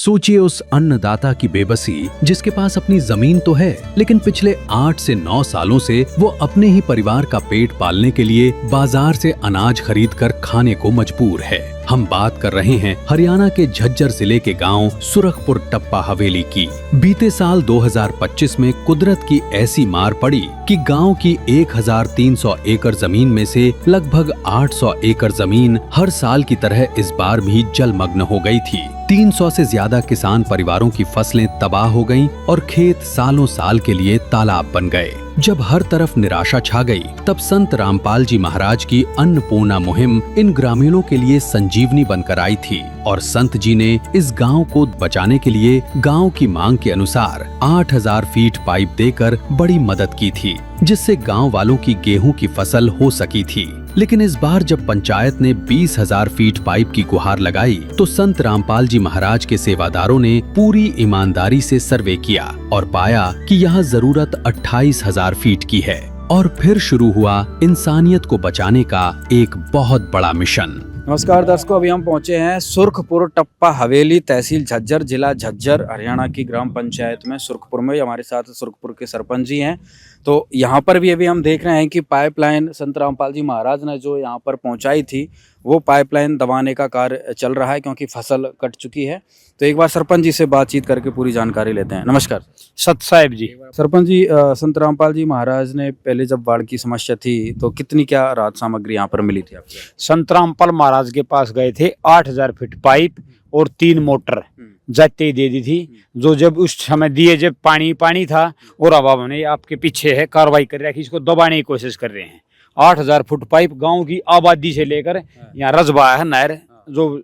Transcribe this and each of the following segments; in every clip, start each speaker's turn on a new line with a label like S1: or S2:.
S1: सोचिए उस अन्नदाता की बेबसी जिसके पास अपनी जमीन तो है, लेकिन पिछले 8 से 9 सालों से वो अपने ही परिवार का पेट पालने के लिए बाजार से अनाज खरीद कर खाने को मजबूर है। हम बात कर रहे हैं हरियाणा के झज्जर जिले के गांव सुरखपुर टप्पा हवेली की। बीते साल 2025 में कुदरत की ऐसी मार पड़ी कि गांव की 1300 एकड़ जमीन में से लगभग 800 एकड़ जमीन हर साल की तरह इस बार भी जलमग्न हो गई थी। 300 से ज्यादा किसान परिवारों की फसलें तबाह हो गईं और खेत सालों साल के लिए तालाब बन गए। जब हर तरफ निराशा छा गई, तब संत रामपाल जी महाराज की अन्नपूर्णा मुहिम इन ग्रामीणों के लिए संजीवनी बनकर आई थी और संत जी ने इस गांव को बचाने के लिए गांव की मांग के अनुसार 8000 फीट पाइप देकर बड़ी मदद की थी, जिससे गांव वालों की गेहूं की फसल हो सकी थी। लेकिन इस बार जब पंचायत ने 20,000 फीट पाइप की गुहार लगाई, तो संत रामपाल जी महाराज के सेवादारों ने पूरी ईमानदारी से सर्वे किया और पाया कि यहाँ जरूरत 28,000 फीट की है। और फिर शुरू हुआ इंसानियत को बचाने का एक बहुत बड़ा मिशन।
S2: नमस्कार दर्शकों, अभी हम पहुंचे हैं सुरखपुर टप्पा हवेली, तहसील झज्जर, जिला झज्जर, हरियाणा की ग्राम पंचायत में सुरखपुर में। हमारे साथ सुरखपुर के सरपंच जी हैं। तो यहाँ पर भी अभी हम देख रहे हैं कि पाइपलाइन संत रामपाल जी महाराज ने जो यहाँ पर पहुँचाई थी, वो पाइपलाइन दबाने का कार्य चल रहा है क्योंकि फसल कट चुकी है। तो एक बार सरपंच जी से बातचीत करके पूरी जानकारी लेते हैं। नमस्कार
S3: सत साहिब जी।
S2: सरपंच जी, संत रामपाल जी महाराज ने पहले जब बाढ़ की समस्या थी तो कितनी क्या राहत सामग्री यहाँ पर मिली थी आपको?
S3: संत रामपाल महाराज के पास गए थे, 8000 फीट पाइप और 3 मोटर जाते ही दे दी थी। जो जब उस समय दिए, जब पानी था और अब हमने आपके पीछे है कार्रवाई कर रहा है कि इसको दबाने की कोशिश कर रहे हैं। 8000 फुट पाइप गांव की आबादी से लेकर यहाँ रजबा है नहर, जो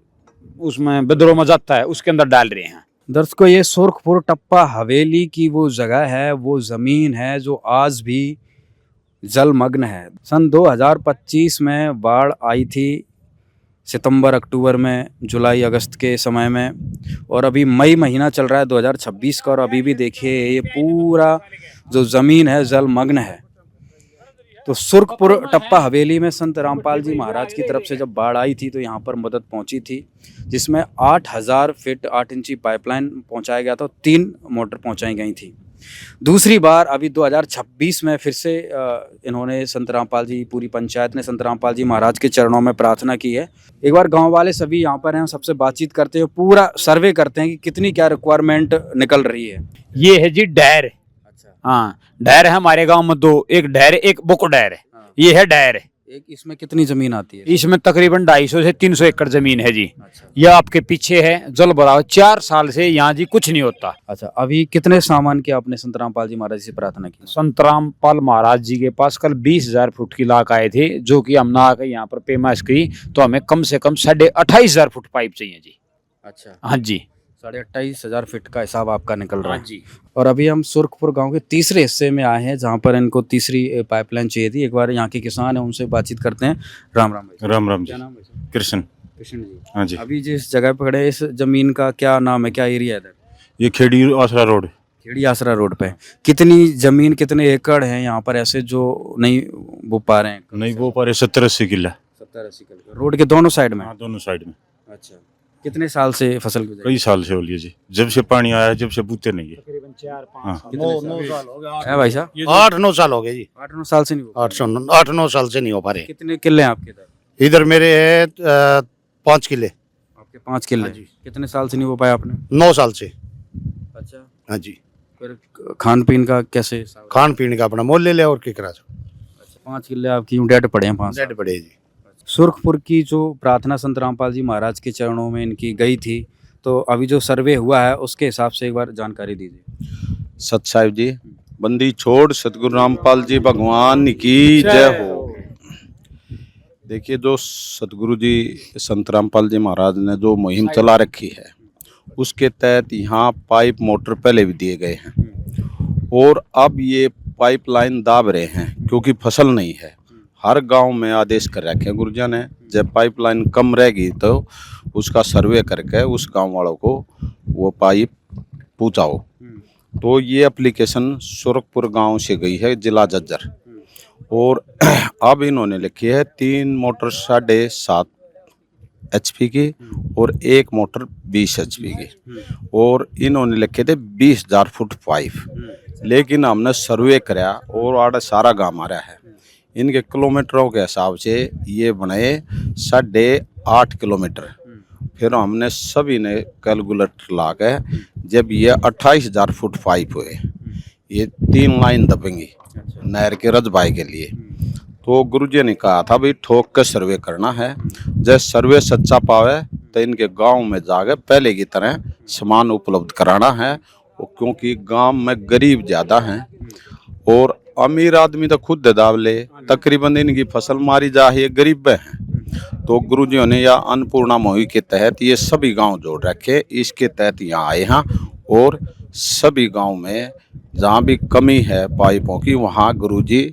S3: उसमें बिद्रो में जाता है, उसके अंदर डाल रहे हैं।
S2: दर्शकों, ये सुरखपुर टप्पा हवेली की वो जगह है, वो जमीन है जो आज भी जलमग्न है। सन 2025 में बाढ़ आई थी, सितंबर अक्टूबर में, जुलाई अगस्त के समय में, और अभी मई महीना चल रहा है 2026 का, और अभी भी देखिए ये पूरा जो ज़मीन है जलमग्न है। तो सुरखपुर टप्पा हवेली में संत रामपाल जी महाराज की तरफ से जब बाढ़ आई थी तो यहाँ पर मदद पहुँची थी, जिसमें 8000 फीट 8 इंची पाइपलाइन पहुँचाया गया था, 3 मोटर पहुँचाई गई थी। दूसरी बार अभी 2026 में फिर से इन्होंने संत रामपाल जी, पूरी पंचायत ने संत रामपाल जी महाराज के चरणों में प्रार्थना की है। एक बार गांव वाले सभी यहाँ पर हैं, सबसे बातचीत करते हैं, पूरा सर्वे करते हैं कि कितनी क्या रिक्वायरमेंट निकल रही है।
S3: ये है जी डैर।
S2: अच्छा,
S3: हाँ, डैर है हमारे गांव में 2, एक डैर, एक बुक डैर।
S2: हाँ।
S3: ये है डैर।
S2: एक इसमें कितनी जमीन आती है?
S3: इसमें तकरीबन 250 से 300 एकड़ जमीन है जी।
S2: अच्छा।
S3: यह आपके पीछे है, जल भराव 4 साल से यहाँ जी कुछ नहीं होता।
S2: अच्छा, अभी कितने सामान की आपने संत रामपाल जी महाराज से प्रार्थना की?
S3: संत रामपाल महाराज जी के पास कल 20,000 फुट की लाख आए थे, जो कि हमने आकर यहाँ पर पेमाइश की, तो हमें कम से कम 28,500 फुट पाइप चाहिए जी।
S2: अच्छा,
S3: हाँ जी,
S2: 28,500 फीट का हिसाब आपका निकल रहा
S3: हाँ
S2: है
S3: जी।
S2: और अभी हम सुरखपुर गांव के तीसरे हिस्से में आए हैं, जहां पर इनको तीसरी पाइपलाइन चाहिए थी। एक बार यहाँ के किसान हैं, उनसे बातचीत करते हैं। राम राम भाई।
S4: राम राम जी।
S2: क्या नाम है सर?
S4: कृष्ण।
S2: कृष्ण जी।
S4: हाँ जी।
S2: अभी जिस जगह पे खड़े हैं, इस जमीन का क्या नाम है, क्या एरिया है इधर?
S4: ये खेड़ी आसरा रोड।
S2: खेड़ी आसरा रोड पे। कितनी जमीन, कितने एकड़ हैं यहाँ पर ऐसे जो नहीं बो पा रहे हैं?
S4: नहीं वो पर 70-80 किला।
S2: 70-80 किलो रोड के दोनों साइड में?
S4: हाँ, दोनों साइड में।
S2: अच्छा, कितने साल से फसल गुजरी?
S4: कई साल से हो लिया जी, जब से पानी आया, जब से बूते नहीं है।
S3: तकरीबन 4-5
S4: हाँ।
S3: साल।
S2: कितने
S3: 9 साल हो गए।
S2: है भाई साहब?
S5: 8-9 साल हो गए जी।
S2: 8-9 साल से नहीं हो पा रहे।
S5: 8-9 साल से नहीं हो पा रहे।
S2: कितने किले हैं आपके इधर?
S5: इधर मेरे है 5 किले।
S2: आपके 5 किले?
S5: हाँ जी।
S2: कितने साल से नहीं हो पाया आपने?
S5: 9 साल से।
S2: अच्छा,
S5: हाँ जी।
S2: फिर खान पीन का कैसे हिसाब?
S5: खान पीने का अपना मोल ले लिया और क्या करा।
S2: अच्छा, 5 किले आपकी यूं डेड पड़े हैं 5
S5: डेड पड़े जी।
S2: सुरखपुर की जो प्रार्थना संत रामपाल जी महाराज के चरणों में इनकी गई थी, तो अभी जो सर्वे हुआ है उसके हिसाब से एक बार जानकारी दीजिए।
S6: सत साहिब जी, बंदी छोड़ सतगुरु रामपाल जी भगवान की जय हो। देखिए, जो सतगुरु जी संत रामपाल जी महाराज ने जो मुहिम चला रखी है, उसके तहत यहाँ पाइप मोटर पहले भी दिए गए हैं और अब ये पाइपलाइन दाब रहे हैं क्योंकि फसल नहीं है। हर गांव में आदेश कर रखे हैं गुरुजन ने, जब पाइपलाइन कम रहेगी तो उसका सर्वे करके उस गांव वालों को वो पाइप पहुँचाओ। तो ये एप्लीकेशन सुरखपुर गांव से गई है, जिला झज्जर, और अब इन्होंने लिखी है 3 मोटर 7.5 HP की और एक मोटर 20 HP की, और इन्होंने लिखे थे 20,000 फुट पाइप। लेकिन हमने सर्वे कराया और आड़ा सारा गाँव आ रहा है, इनके किलोमीटरों के हिसाब से ये बने 8.5 किलोमीटर। फिर हमने सभी ने कैलकुलेटर ला के जब ये 28,000 फुट पाइप हुए, ये 3 लाइन दबेंगी नहर के रजबाई के लिए, तो गुरुजी ने कहा था भाई ठोक के सर्वे करना है, जब सर्वे सच्चा पावे तो इनके गांव में जाके पहले की तरह सामान उपलब्ध कराना है। क्योंकि गांव में गरीब ज़्यादा हैं और अमीर आदमी तो खुद दाव ले, तकरीबन इनकी फसल मारी जा रही है, गरीब हैं। तो गुरुजियों ने या अन्नपूर्णा मुहिम के तहत ये सभी गांव जोड़ रखे, इसके तहत यहाँ आए हैं और सभी गांव में जहाँ भी कमी है पाइपों की, वहाँ गुरुजी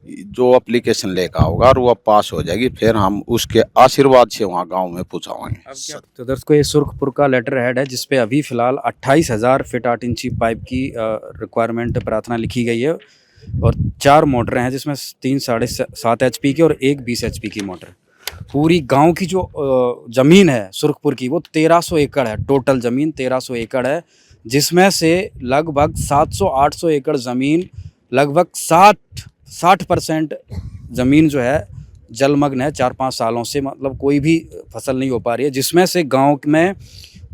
S6: जो एप्लीकेशन लेकर होगा और वो पास हो जाएगी, फिर हम उसके आशीर्वाद से वहाँ गांव में पहुँचाएंगे।
S2: तो दर्शकों, ये सुर्खपुर का लेटर हेड है जिसपे अभी फिलहाल 28,000 फीट 8 इंची पाइप की रिक्वायरमेंट प्रार्थना लिखी गई है और 4 मोटरें हैं जिसमें 3 7.5 HP की और एक 20 HP की मोटर। पूरी गांव की जो ज़मीन है सुर्खपुर की वो 1300 एकड़ है, टोटल ज़मीन 1300 एकड़ है, जिसमें से लगभग 700-800 एकड़ ज़मीन, लगभग 60% ज़मीन जो है जलमग्न है 4-5 सालों से, मतलब कोई भी फसल नहीं हो पा रही है। जिसमें से गांव में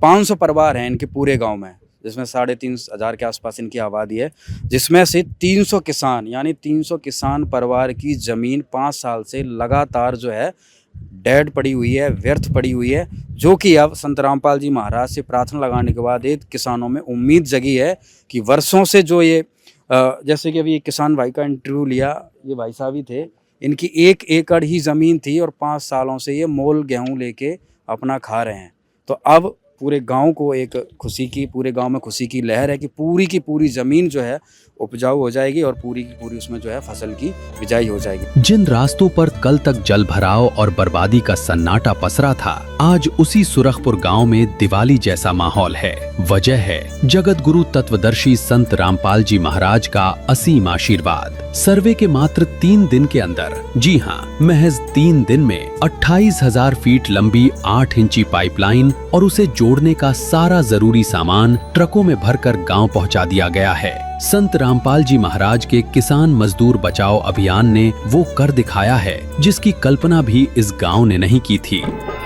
S2: 500 परिवार हैं इनके पूरे गांव में, जिसमें 3,500 के आसपास इनकी आबादी है, जिसमें से 300 किसान यानी 300 किसान परिवार की ज़मीन 5 साल से लगातार जो है डेड पड़ी हुई है, व्यर्थ पड़ी हुई है, जो कि अब संत रामपाल जी महाराज से प्रार्थना लगाने के बाद एक किसानों में उम्मीद जगी है कि वर्षों से जो ये जैसे कि अभी एक किसान भाई का इंटरव्यू लिया, ये भाई साहब ही थे, इनकी 1 एकड़ ही ज़मीन थी और 5 सालों से ये मोल गेहूं लेके अपना खा रहे हैं। तो अब पूरे गांव को एक खुशी की, पूरे गांव में खुशी की लहर है कि पूरी की पूरी ज़मीन जो है उपजाऊ हो जाएगी और पूरी की पूरी उसमें जो है फसल की बिजाई हो जाएगी।
S1: जिन रास्तों पर कल तक जल भराव और बर्बादी का सन्नाटा पसरा था, आज उसी सुरखपुर गांव में दिवाली जैसा माहौल है। वजह है जगत गुरु तत्वदर्शी संत रामपाल जी महाराज का असीम आशीर्वाद। सर्वे के मात्र 3 दिन के अंदर, जी हाँ, महज 3 दिन में 28,000 फीट लंबी 8 इंची पाइपलाइन और उसे जोड़ने का सारा जरूरी सामान ट्रकों में भरकर गांव पहुंचा दिया गया है। संत रामपाल जी महाराज के किसान मजदूर बचाओ अभियान ने वो कर दिखाया है जिसकी कल्पना भी इस गांव ने नहीं की थी।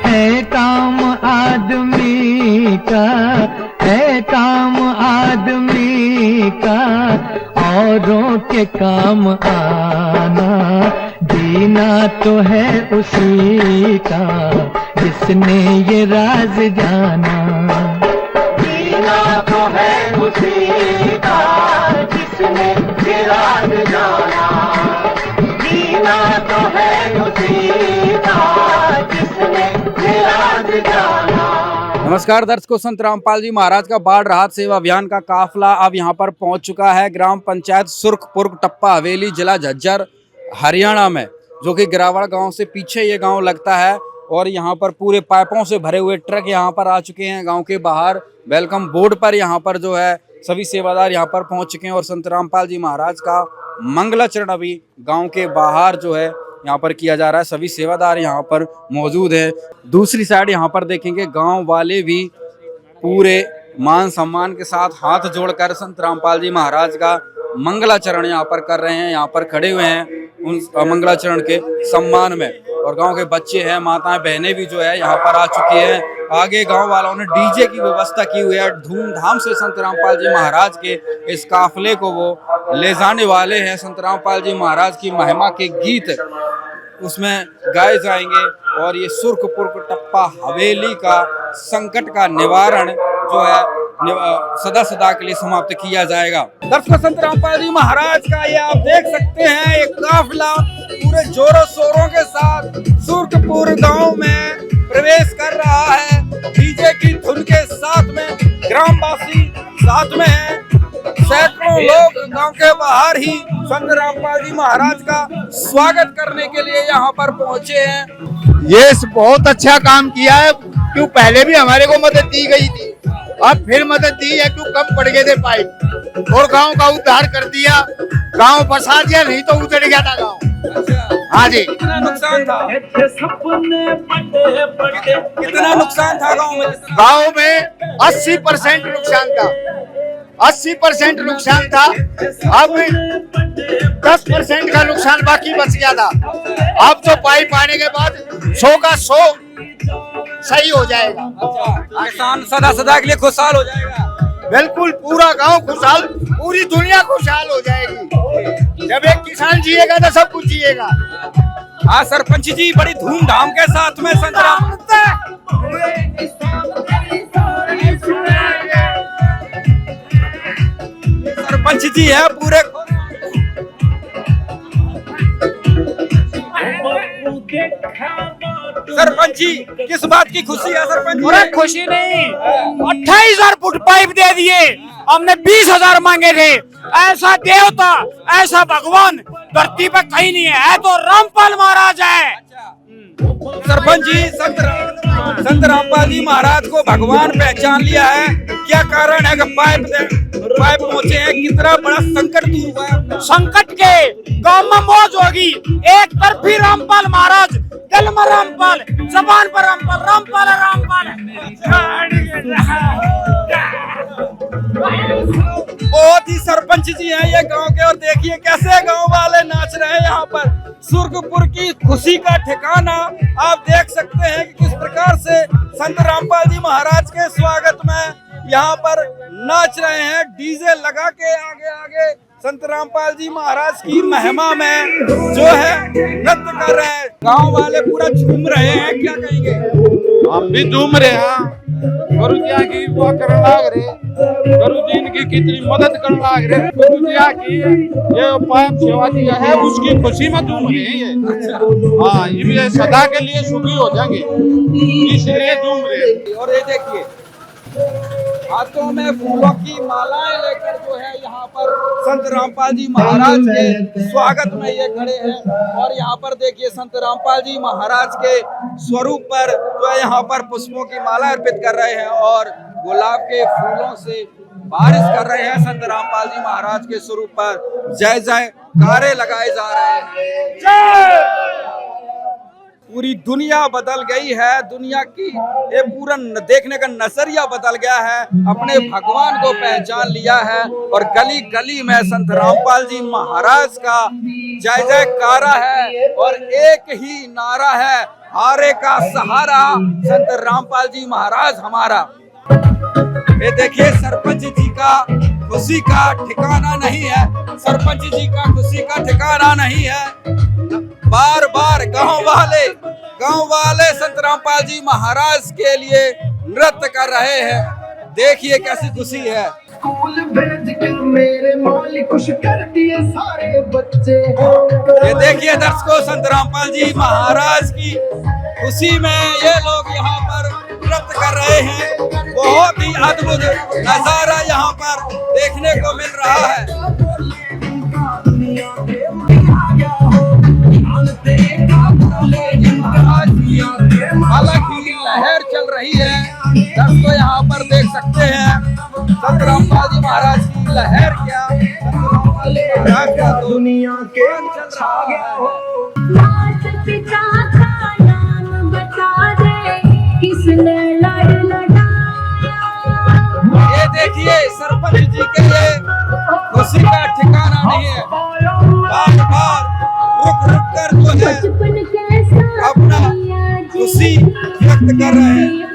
S7: है काम आदमी का, है काम आदमी का, औरों के काम आना, जीना तो है उसी का जिसने ये राज जाना। जीना तो है उसी का जिसने ये राज जाना, जीना तो है उसी का जिसने ये राज जाना।
S2: नमस्कार दर्शकों, संत रामपाल जी महाराज का बाढ़ राहत सेवा अभियान का काफिला अब यहाँ पर पहुँच चुका है ग्राम पंचायत सुर्खपुर टप्पा हवेली, जिला झज्जर, हरियाणा में, जो कि गिरावड़ गांव से पीछे ये गांव लगता है। और यहाँ पर पूरे पाइपों से भरे हुए ट्रक यहाँ पर आ चुके हैं। गांव के बाहर वेलकम बोर्ड पर यहाँ पर जो है सभी सेवादार यहाँ पर पहुँच चुके हैं और संत रामपाल जी महाराज का मंगलाचरण अभी गांव के बाहर जो है यहाँ पर किया जा रहा है। सभी सेवादार यहाँ पर मौजूद हैं। दूसरी साइड यहाँ पर देखेंगे गांव वाले भी पूरे मान सम्मान के साथ हाथ जोड़कर संत रामपाल जी महाराज का मंगलाचरण यहाँ पर कर रहे हैं, यहाँ पर खड़े हुए हैं उन मंगलाचरण के सम्मान में। और गांव के बच्चे हैं, माताएं बहनें भी जो है यहाँ पर आ चुकी हैं। आगे गांव वालों ने डीजे की व्यवस्था की हुई है, धूमधाम से संत रामपाल जी महाराज के इस काफिले को वो ले जाने वाले हैं। संत रामपाल जी महाराज की महिमा के गीत उसमें गाए जाएंगे और ये सुर्खपुर टप्पा हवेली का संकट का निवारण जो है सदा सदा के लिए समाप्त किया जाएगा। दर्शकों, संत रामपाल जी महाराज का ये आप देख सकते हैं एक काफिला पूरे जोरों शोरों के साथ सुर्खपुर गांव में प्रवेश कर रहा है। डीजे की धुन के साथ में ग्रामवासी साथ में हैं। सैकड़ों लोग गांव के बाहर ही संत रामपाल जी महाराज का स्वागत करने के लिए यहाँ पर पहुँचे हैं।
S8: ये बहुत अच्छा काम किया है, क्यों पहले भी हमारे को मदद दी गई थी, अब फिर मदद दी है, क्यों कम पड़ गए थे पाइप, और गांव का उद्धार कर दिया, गांव बसा दिया, नहीं तो उजड़ गया था गांव। हाँ जी।
S9: कितना नुकसान था? कितना नुकसान था गांव में?
S8: गांव में 80% नुकसान था, 80% नुकसान था। अब 10% का नुकसान बाकी बच गया था। अब तो पाइप आने के बाद 100 का 100 सही हो जाएगा।
S9: किसान सदा सदा के लिए खुशहाल हो जाएगा।
S8: बिल्कुल, पूरा गांव खुशहाल, पूरी दुनिया खुशहाल हो जाएगी। जब एक किसान जिएगा तो सब कुछ जिएगा।
S9: हाँ सरपंच जी, बड़ी धूमधाम के साथ में संतराम सरपंच जी है पूरे। सरपंच जी, किस बात की खुशी है सरपंच जी?
S3: अरे खुशी नहीं, 28,000 फुट पाइप दे दिए, हमने 20,000 मांगे थे। ऐसा देवता, ऐसा भगवान धरती पे कहीं नहीं है तो रामपाल महाराज है।
S9: सरपंच जी, संत रामपाल जी महाराज को भगवान पहचान लिया है, क्या कारण है कि पाइप पहुंचे हैं? कितना बड़ा संकट दूर हुआ है?
S3: संकट के गांव में मौज होगी। एक तरफी रामपाल महाराज, दिल में रामपाल, जबान पर रामपाल, रामपाल है रामपाल।
S9: बहुत ही सरपंच जी हैं ये गांव के, और देखिए कैसे गांव वाले नाच रहे हैं यहाँ पर। सुर्गपुर की खुशी का ठिकाना आप देख सकते हैं कि किस प्रकार से संत रामपाल जी महाराज के स्वागत में यहाँ पर नाच रहे हैं। डीजे लगा के आगे आगे संत रामपाल जी महाराज की महिमा में जो है नृत्य कर रहे हैं। गांव वाले पूरा झूम रहे हैं, क्या कहेंगे?
S10: हम भी झूम रहे हैं। गुरु जी की वो करने लाग रहे, गुरु जी इनकी कितनी मदद करने लाग रहे। गुरु जी की ये पाइप सेवा दिया है, उसकी खुशी में झूम रहे हैं ये। हाँ, ये सदा के लिए सुखी हो जाएंगे, इसलिए झूम रहे।
S9: और ये देखिए हाथों में फूलों की मालाएं लेकर जो है यहाँ पर संत रामपाल जी महाराज के स्वागत में ये खड़े हैं। और यहाँ पर देखिए संत रामपाल जी महाराज के स्वरूप पर जो है यहाँ पर पुष्पों की माला अर्पित कर रहे हैं और गुलाब के फूलों से बारिश कर रहे हैं। संत रामपाल जी महाराज के स्वरूप पर जय जयकारे लगाए जा रहे हैं। पूरी दुनिया बदल गई है, दुनिया की ये पूरा देखने का नजरिया बदल गया है। अपने भगवान को पहचान लिया है और गली गली में संत रामपाल जी महाराज का जय जयकारा है और एक ही नारा है, हारे का सहारा संत रामपाल जी महाराज हमारा। ये देखिए सरपंच जी का खुशी का ठिकाना नहीं है, सरपंच जी का खुशी का ठिकाना नहीं है। बार बार गांव वाले संत रामपाल जी महाराज के लिए नृत्य कर रहे हैं। देखिए कैसी खुशी है।
S7: स्कूल भेज के मेरे मौली खुश कर दिए सारे बच्चे।
S9: ये देखिए दर्शकों, संत रामपाल जी महाराज की खुशी में ये लोग यहाँ पर नृत्य कर रहे हैं। बहुत ही अद्भुत नजारा यहाँ पर देखने को मिल रहा है। हालांकि लहर चल रही है, दर्शकों यहाँ पर देख सकते हैं संत रामपाल जी महाराज की लहर क्या, महाराज का दुनिया के चल रहा है।
S11: पिता का नाम बता दे, किसने लड़ लड़ाया।
S9: ये देखिए सरपंच जी के लिए खुशी का ठिकाना नहीं है, बार बार रुक रुक कर जो है अपना खुशी व्यक्त कर रहे हैं।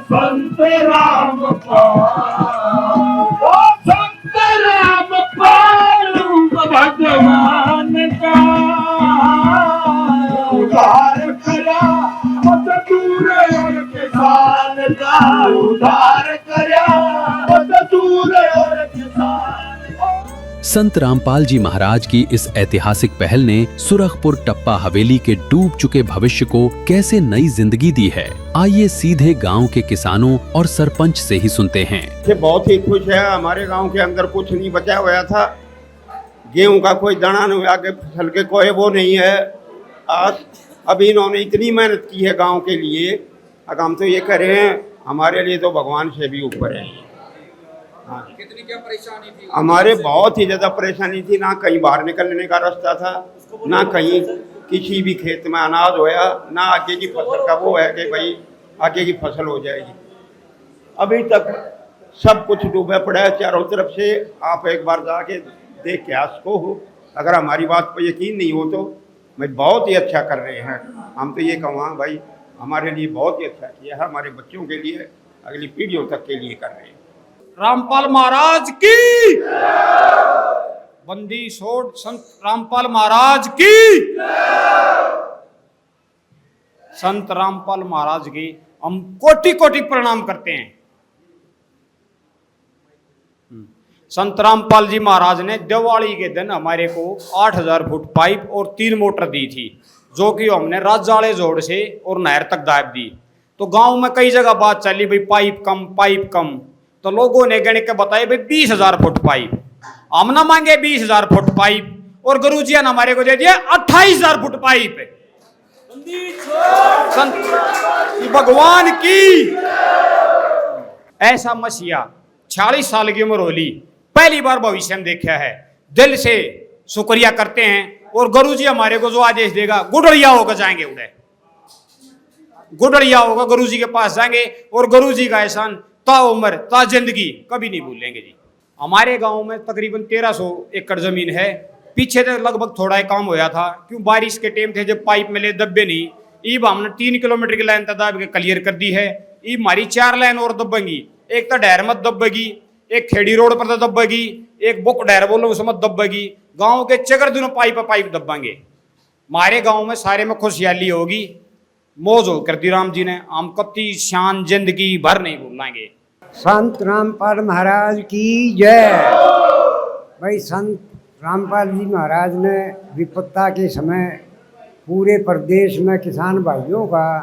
S7: संत रामपाल भगवान का उद्धार करा, मत दूर और किसान का उद्धार करा, मत दूर और किसान।
S1: संत रामपाल जी महाराज की इस ऐतिहासिक पहल ने सुरखपुर टप्पा हवेली के डूब चुके भविष्य को कैसे नई जिंदगी दी है, आइए सीधे गांव के किसानों और सरपंच से ही सुनते हैं।
S8: ये बहुत ही खुश है। हमारे गांव के अंदर कुछ नहीं बचा हुआ था, गेहूं का कोई दाना नहीं, आगे फसल के कोई वो नहीं है। आज अभी इन्होंने इतनी मेहनत की है गांव के लिए, अब हम तो ये कह रहे हैं हमारे लिए तो भगवान से भी ऊपर है। हाँ।
S9: कितनी क्या परेशानी थी?
S8: हमारे बहुत ही ज्यादा परेशानी थी, ना कहीं बाहर निकलने का रास्ता था, ना कहीं किसी भी खेत में अनाज होया, ना आगे की फसल का वो है कि भाई आगे की फसल हो जाएगी। अभी तक सब कुछ डूबे पड़ा है चारों तरफ से। आप एक बार जाके देख के आसको हो, अगर हमारी बात पर यकीन नहीं हो तो मैं बहुत ही अच्छा कर रहे हैं। हम तो ये कहूँगा भाई हमारे लिए बहुत ही अच्छा किया है, हमारे बच्चों के लिए, अगली पीढ़ियों तक के लिए कर रहे हैं।
S3: रामपाल महाराज की बंदी छोड़ संत रामपाल महाराज की, संत रामपाल महाराज की हम कोटि कोटि प्रणाम करते हैं। संत रामपाल जी महाराज ने दिवाली के दिन हमारे को 8000 फुट पाइप और 3 मोटर दी थी, जो कि हमने राजाले जोड़ से और नहर तक दाब दी। तो गांव में कई जगह बात चली भाई पाइप कम, तो लोगों ने गण के बताया भाई 20000 फुट पाइप। हम ना मांगे 20000 फुट पाइप और गुरुजी ने हमारे को दे दिया 28000 फुट पाइप। संत भगवान की ऐसा मसीहा 46 साल की उम्र होली पहली बार भविष्य में देखा है। दिल से शुक्रिया करते हैं और गुरुजी हमारे को जो आदेश देगा गुडरिया होकर जाएंगे, उधर गुडरिया होगा गुरुजी के पास जाएंगे और गुरुजी का एहसान ता उम्र ता जिंदगी कभी नहीं भूलेंगे जी। हमारे गांव में तकरीबन 1300 एकड़ जमीन है। पीछे तक लगभग थोड़ा ही काम होया था, क्यों बारिश के टाइम थे जब पाइप मिले दब्बे नहीं। ईब हमने 3 किलोमीटर की लाइन तदाब के क्लियर कर दी है। ईब हमारी 4 लाइन और दब्बेगी, एक तो डैर मत दब्बेगी, एक खेड़ी रोड पर दब्बेगी, एक बुक डैर बोलो उसमें दब्बेगी। गाँव के चगर दिनों पाइप दब्बेंगे। हमारे गाँव में सारे में खुशहाली होगी, मौज हो कर दी राम जी ने, हम कति शान जिंदगी भर नहीं भूलेंगे।
S12: संत रामपाल महाराज की जय। भाई संत रामपाल जी महाराज ने विपत्ता के समय पूरे प्रदेश में किसान भाइयों का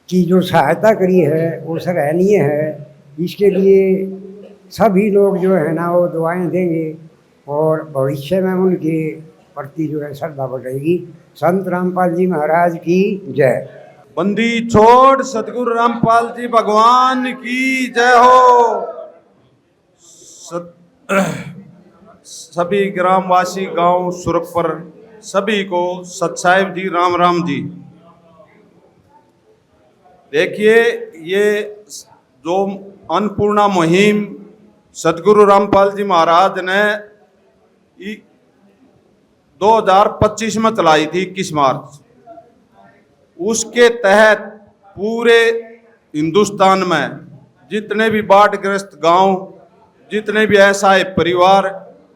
S12: की जो सहायता करी है वो सराहनीय है। इसके लिए सभी लोग जो है ना वो दुआएं देंगे और भविष्य में उनके प्रति जो है श्रद्धा बढ़ेगी। संत रामपाल जी महाराज की जय।
S10: बंदी छोड़ सतगुरु रामपाल जी भगवान की जय हो। सभी ग्रामवासी गांव सुरखपुर सभी को सतसाहिब जी राम राम जी। देखिए ये जो अन्नपूर्णा मुहिम सतगुरु रामपाल जी महाराज ने 2025 में चलाई थी 21 मार्च। उसके तहत पूरे हिंदुस्तान में जितने भी बाढ़ग्रस्त गांव, जितने भी असहाय परिवार,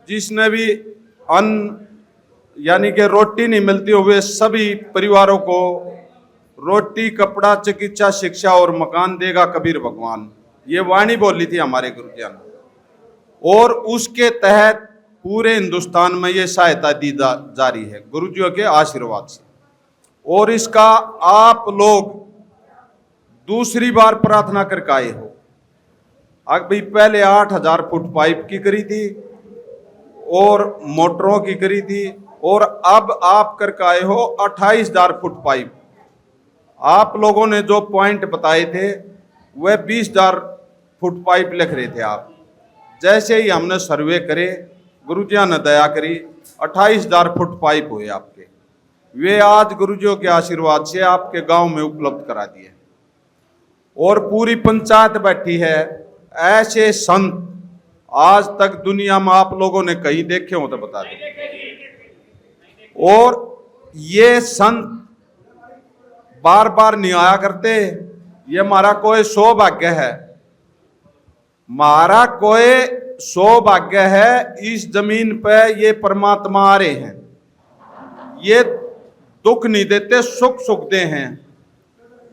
S10: जिसने भी अन्न यानी कि रोटी नहीं मिलती हुए सभी परिवारों को रोटी, कपड़ा, चिकित्सा, शिक्षा और मकान देगा कबीर भगवान। ये वाणी बोली थी हमारे गुरुजी ने और उसके तहत पूरे हिंदुस्तान में ये सहायता दी जारी है गुरुजियों के आशीर्वाद से। और इसका आप लोग दूसरी बार प्रार्थना करके आए हो। अभी पहले 8000 फुट पाइप की करी थी और मोटरों की करी थी और अब आप करके आए हो 28000 फुट पाइप। आप लोगों ने जो पॉइंट बताए थे वह 20000 फुट पाइप लिख रहे थे आप। जैसे ही हमने सर्वे करे गुरुजियों ने दया करी 28000 फुट पाइप हुए आपके। वे आज गुरुजियों के आशीर्वाद से आपके गांव में उपलब्ध करा दिए और पूरी पंचायत बैठी है। ऐसे संत आज तक दुनिया में आप लोगों ने कहीं देखे हो तो बता दें। और ये संत बार बार नहीं आया करते। ये हमारा कोई सौभाग्य है, हमारा कोई सौभाग्य है। इस जमीन पे ये परमात्मा आ रहे हैं। ये दुख नहीं देते, सुख सुख दे हैं।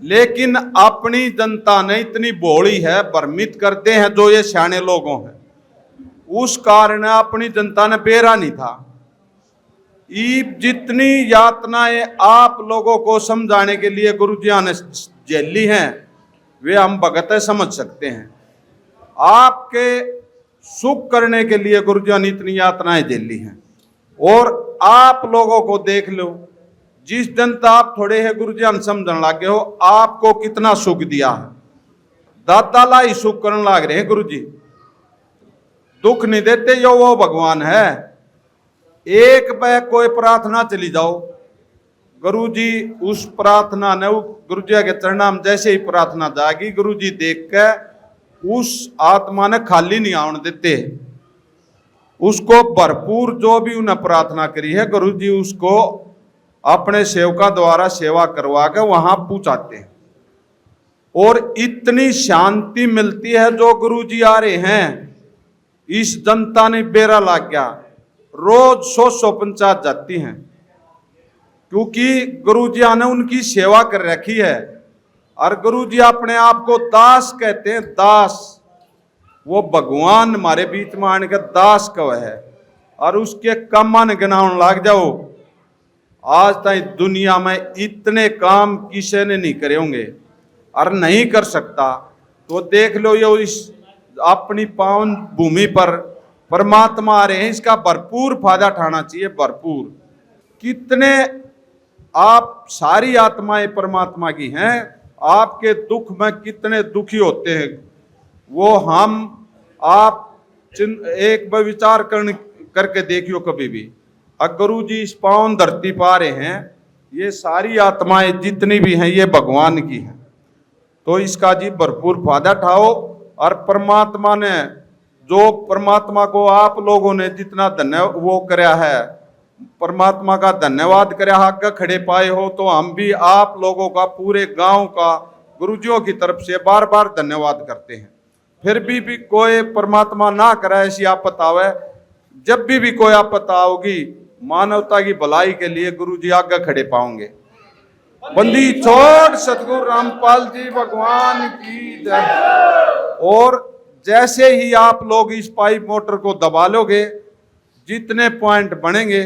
S10: लेकिन अपनी जनता ने इतनी भोली है, भ्रमित करते हैं जो ये सियाने लोगों हैं। उस कारण अपनी जनता ने बेरा नहीं था। जितनी यातनाएं आप लोगों को समझाने के लिए गुरुजिया ने झेली हैं वे हम भगत समझ सकते हैं। आपके सुख करने के लिए गुरुजिया ने इतनी यातनाएं झेली हैं। और आप लोगों को देख लो, जिस जनता आप थोड़े है गुरुजिया ने समझने लगे हो, आपको कितना सुख दिया है। दादा ला ही सुख करने लग रहे हैं गुरुजी, दुख नहीं देते, यो वो भगवान है। एक बार कोई प्रार्थना चली जाओ, गुरुजी उस प्रार्थना ने गुरुजी के चरणाम जैसे ही प्रार्थना जाएगी, गुरुजी देख के उस आत्मा ने खाली नहीं आने देते, उसको भरपूर जो भी उन्हें प्रार्थना करी है गुरुजी उसको अपने सेवका द्वारा सेवा करवा के वहां पहुंचाते हैं। और इतनी शांति मिलती है जो गुरुजी आ रहे हैं। इस जनता ने बेरा लाग गया, रोज 100 पंचायत जाती हैं, क्योंकि गुरुजी ने उनकी सेवा कर रखी है। और गुरुजी अपने आप को दास कहते हैं, दास। वो भगवान हमारे बीच में आने का दास कव है। और उसके कमान गिनाउन लाग जाओ, आज तक दुनिया में इतने काम किसी ने नहीं करे होंगे और नहीं कर सकता। तो देख लो, ये इस अपनी पावन भूमि पर परमात्मा आ रहे हैं, इसका भरपूर फायदा उठाना चाहिए, भरपूर। कितने आप सारी आत्माएं परमात्मा की हैं, आपके दुख में कितने दुखी होते हैं वो हम आप एक बार विचार करके देखियो कभी भी। अगर गुरु जी इस पावन धरती पा रहे हैं, ये सारी आत्माएं जितनी भी हैं ये भगवान की हैं, तो इसका जी भरपूर फायदा उठाओ। और परमात्मा ने जो परमात्मा को आप लोगों ने जितना वो कराया है, परमात्मा का धन्यवाद कराया, आगे खड़े पाए हो, तो हम भी आप लोगों का पूरे गांव का गुरुजियों की तरफ से बार बार धन्यवाद करते हैं। फिर भी कोई परमात्मा ना करे ऐसी आपत्ति आवे, जब भी कोई आपत्ति आओगी, मानवता की भलाई के लिए गुरुजी आगे खड़े पाओगे। बंदी छोड़ सतगुरु रामपाल जी भगवान की जय। और जैसे ही आप लोग इस पाइप मोटर को दबा लोगे, जितने पॉइंट बनेंगे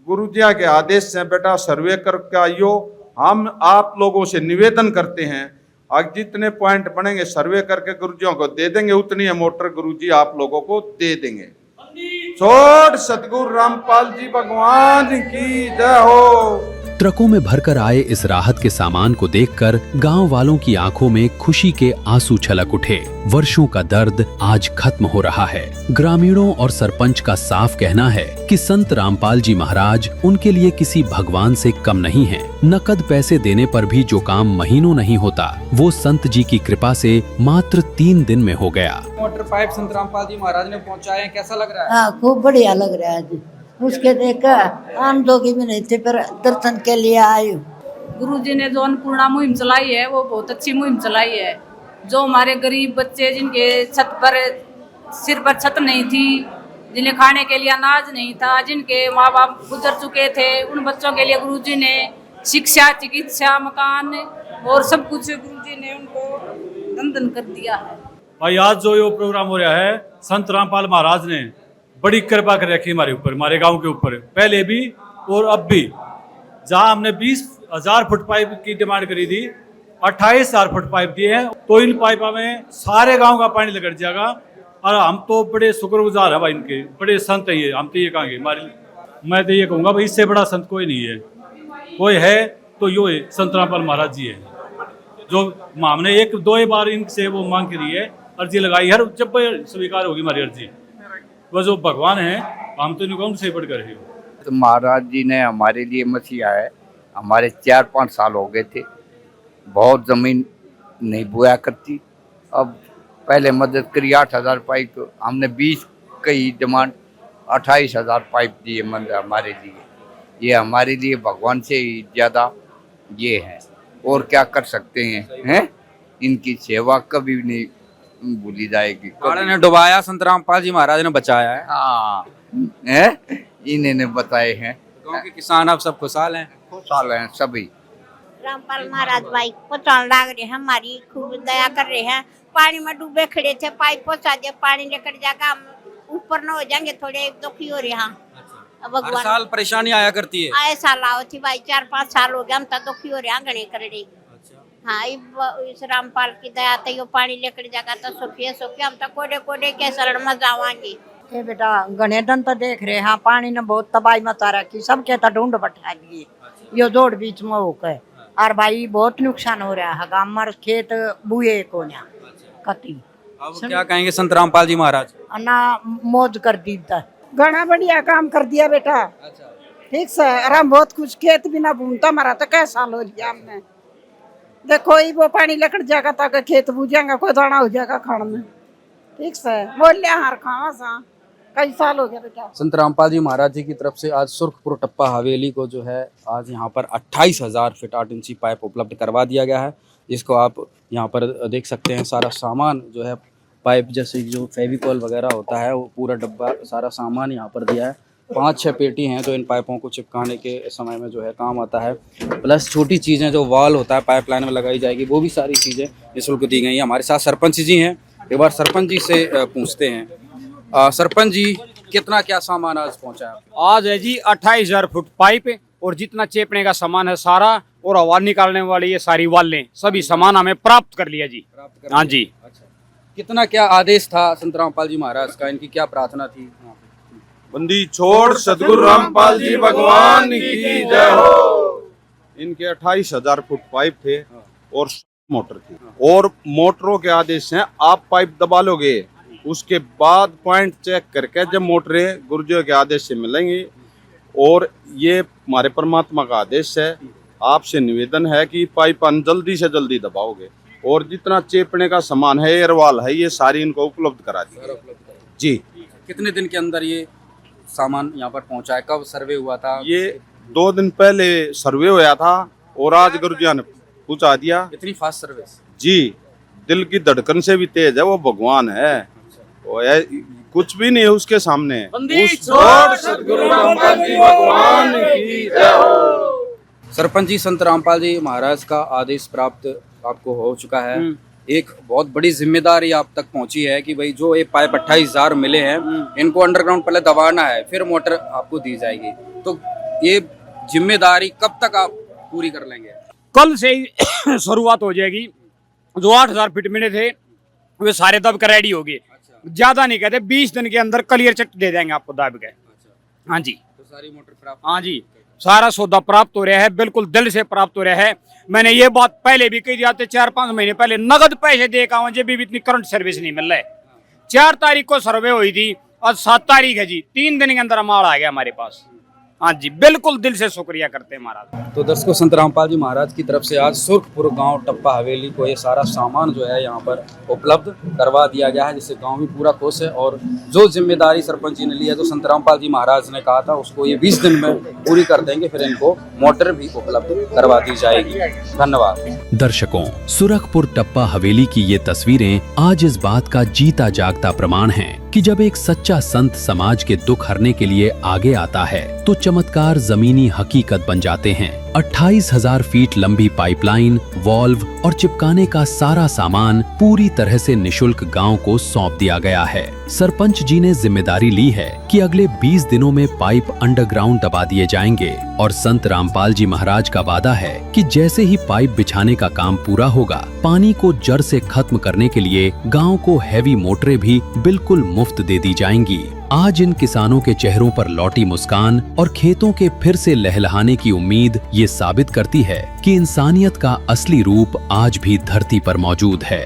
S10: गुरुजिया के आदेश से बेटा सर्वे करके आइयो। हम आप लोगों से निवेदन करते हैं, आज जितने पॉइंट बनेंगे सर्वे करके गुरुजियों को दे देंगे, उतनी मोटर गुरुजी आप लोगों को दे देंगे। छोड़ सतगुरु रामपाल जी भगवान की जय हो।
S1: ट्रकों में भरकर आए इस राहत के सामान को देखकर गांव वालों की आंखों में खुशी के आंसू छलक उठे। वर्षों का दर्द आज खत्म हो रहा है। ग्रामीणों और सरपंच का साफ कहना है कि संत रामपाल जी महाराज उनके लिए किसी भगवान से कम नहीं हैं। नकद पैसे देने पर भी जो काम महीनों नहीं होता, वो संत जी की कृपा से मात्र 3 दिन में हो गया।
S9: मोटर पाइप संत रामपाल जी महाराज ने पहुंचाए, कैसा लग रहा है?
S13: हाँ, खूब बढ़िया लग रहा है। उसके देखकर आम दोगी भी नहीं थे, पर दर्शन के लिए आए।
S14: गुरुजी ने जो अन्नपूर्णा मुहिम चलाई है वो बहुत अच्छी मुहिम चलाई है। जो हमारे गरीब बच्चे जिनके सिर पर छत नहीं थी, जिन्हें खाने के लिए अनाज नहीं था, जिनके माँ बाप गुजर चुके थे, उन बच्चों के लिए गुरुजी ने शिक्षा, चिकित्सा, मकान और सब कुछ गुरुजी ने उनको धन कर दिया है।
S15: भाई आज जो ये प्रोग्राम हो रहा है, संत रामपाल महाराज ने बड़ी कृपा कर रखी हमारे ऊपर, हमारे गांव के ऊपर, पहले भी और अब भी। जहां हमने 20,000 फुट पाइप की डिमांड करी थी, 28,000 फुट पाइप दिए हैं। तो इन पाइपों में सारे गांव का पानी लग जाएगा। और हम तो बड़े शुक्रगुजार है भाई, इनके बड़े संत है ये। हम तो ये कहेंगे, मैं तो ये कहूँगा भाई, इससे बड़ा संत कोई नहीं है। कोई है तो यो है, संत रामपाल महाराज जी है। जो हमने 1-2 बार इनसे वो मांग करी है, अर्जी लगाई है, जब स्वीकार होगी हमारी अर्जी। वो जो भगवान है, हम तो इनको उनसे बढ़कर है।
S16: तो महाराज जी ने हमारे लिए मसीहा है। हमारे 4-5 साल हो गए थे, बहुत ज़मीन नहीं बोया करती। अब पहले मदद करी 8,000 पाइप, हमने 20 की डिमांड, 28,000 पाइप दिए हमारे लिए। ये हमारे लिए भगवान से ही ज़्यादा ये है, और क्या कर सकते हैं? इनकी सेवा कभी नहीं भूली जाएगी।
S2: गाड़ी ने डुबाया, संत रामपाल जी महाराज ने बचाया है।
S16: हाँ, इन्होंने बताए हैं।
S2: गाँव के किसान अब सब खुशहाल हैं?
S16: खुशहाल हैं सभी।
S17: रामपाल महाराज भाई पहुँचाने लग रहे हैं, हमारी खूब दया कर रहे हैं। पानी में डूबे खड़े थे, पाइप पहुँचा दिया, पानी लेकर जाकर हम ऊपर न हो जाएंगे, थोड़े दुखी हो रहे हैं।
S2: हर
S17: भगवान
S2: साल परेशानी आया करती है।
S17: आए साल आओ थी भाई, 4-5 साल हो गया हम तो दुखी हो रहे हैं गणे कर रही। हाँ इस रामपाल की दया तो यो पानी लेकर जाकर तो सुखिए सुखिए हम तो कोडे कोडे के शरण में जावांगे।
S13: ये बेटा घने दिन तो देख रहे हाँ, पानी ने बहुत तबाही मचा रखी, सब कहता ढूंढ बैठा दिए यो जोड़ बीच में होकर। और भाई बहुत नुकसान हो रहा है, गांव खेत बुए को कती।
S2: अब क्या कहेंगे संत रामपाल जी महाराज?
S13: ना मौज कर दी था, घना बढ़िया काम कर दिया बेटा। ठीक से आराम बहुत कुछ खेत भी ना भूनता हमारा तो कैसा साल हो लिया हमने। देखो ही वो पानी लेकर जाएगा ताकि खेत बूझेगा, कोई दाना हो जाएगा खाने में। ठीक से बोल हार खावा सा कई साल हो गया बेटा।
S2: संत रामपाल जी महाराज जी की तरफ से आज सुर्खपुर टप्पा हवेली को जो है आज यहाँ पर 28,000 फीट 8 इंची पाइप उपलब्ध करवा दिया गया है, जिसको आप यहाँ पर देख सकते हैं। सारा सामान जो है पाइप जैसे जो फेविकॉल वगैरह होता है वो पूरा डब्बा सारा सामान यहाँ पर दिया है। 5-6 पेटी हैं जो इन पाइपों को चिपकाने के समय में जो है काम आता है। प्लस छोटी चीज़ें जो वॉल होता है पाइपलाइन में लगाई जाएगी वो भी सारी चीज़ें निःशुल्क दी गई हैं। हमारे साथ सरपंच जी हैं, एक बार सरपंच जी से पूछते हैं। सरपंच जी कितना क्या सामान आज पहुँचा है?
S3: आज है जी 28,000 फुट पाइप और जितना चेपने का सामान है सारा और हवा निकालने वाली ये सारी वालें सभी सामान हमें प्राप्त कर लिया जी। हाँ जी।
S2: अच्छा, कितना क्या आदेश था संत रामपाल जी महाराज का, इनकी क्या प्रार्थना थी?
S6: बंदी छोड़ सतगुरु रामपाल जी भगवान की जय हो। इनके 28,000 फुट पाइप थे और मोटर थी और मोटरों के आदेश हैं आप पाइप दबा लोगे, उसके बाद पॉइंट चेक करके जब मोटरें गुरुजियों के आदेश से मिलेंगी। और ये हमारे परमात्मा का आदेश है, आपसे निवेदन है कि पाइप जल्दी से जल्दी दबाओगे और जितना चेपने का सामान है एयरवाल है ये सारी इनको उपलब्ध करा दी जी।
S2: कितने दिन के अंदर ये सामान यहाँ पर पहुँचा है? कब सर्वे हुआ था?
S6: ये 2 दिन पहले सर्वे हुआ था और आज गुरुजिया ने पहुँचा दिया।
S2: इतनी फास्ट सर्विस
S6: जी, दिल की धड़कन से भी तेज है, वो भगवान है, वो कुछ भी नहीं है उसके सामने।
S10: सतगुरु रामपाल जी भगवान की जय हो।
S2: सरपंच जी, संत रामपाल जी महाराज का आदेश प्राप्त आपको हो चुका है। एक बहुत बड़ी जिम्मेदारी आप तक पहुंची है कि भाई जो ये पाइप 28,000 मिले हैं इनको अंडरग्राउंड पहले दबाना है, फिर मोटर आपको दी जाएगी। तो ये जिम्मेदारी कब तक आप पूरी कर लेंगे?
S3: कल से ही शुरुआत हो जाएगी। जो 8,000 फीट मिले थे वे सारे दब कर रेडी हो गए। ज्यादा नहीं कहते, 20 दिन के अंदर क्लियर चिट दे देंगे आपको दब के। हाँ जी,
S2: तो सारी मोटर प्राप्त?
S3: हाँ जी, सारा सौदा प्राप्त हो रहा है, बिल्कुल दिल से प्राप्त हो रहा है। मैंने ये बात पहले भी कही जाते 4-5 महीने पहले नगद पैसे दे का जब भी इतनी करंट सर्विस नहीं मिल रहा है। 4 तारीख को सर्वे हुई थी, आज 7 तारीख है जी, 3 दिन के अंदर माल आ गया हमारे पास। हाँ जी, बिल्कुल दिल से शुक्रिया करते हैं महाराज।
S2: तो दर्शकों, संत रामपाल जी महाराज की तरफ से आज सुर्खपुर गांव टप्पा हवेली को ये सारा सामान जो है यहाँ पर उपलब्ध करवा दिया गया है, जिससे गांव भी पूरा खुश है। और जो जिम्मेदारी सरपंच जी ने ली है, तो संत रामपाल जी महाराज ने कहा था उसको ये 20 दिन में पूरी कर देंगे, फिर इनको मोटर भी उपलब्ध करवा दी जाएगी। धन्यवाद।
S1: दर्शकों, सुरखपुर टप्पा हवेली की ये तस्वीरें आज इस बात का जीता जागता प्रमाण हैं कि जब एक सच्चा संत समाज के दुख हरने के लिए आगे आता है तो चमत्कार जमीनी हकीकत बन जाते हैं। 28,000 फीट लंबी पाइपलाइन, वॉल्व और चिपकाने का सारा सामान पूरी तरह से निशुल्क गांव को सौंप दिया गया है। सरपंच जी ने जिम्मेदारी ली है कि अगले 20 दिनों में पाइप अंडरग्राउंड दबा दिए जाएंगे और संत रामपाल जी महाराज का वादा है कि जैसे ही पाइप बिछाने का काम पूरा होगा, पानी को जड़ से खत्म करने के लिए गांव को हैवी मोटरें भी बिल्कुल मुफ्त दे दी जाएंगी। आज इन किसानों के चेहरों पर लौटी मुस्कान और खेतों के फिर से लहलहाने की उम्मीद ये साबित करती है कि इंसानियत का असली रूप आज भी धरती पर मौजूद है।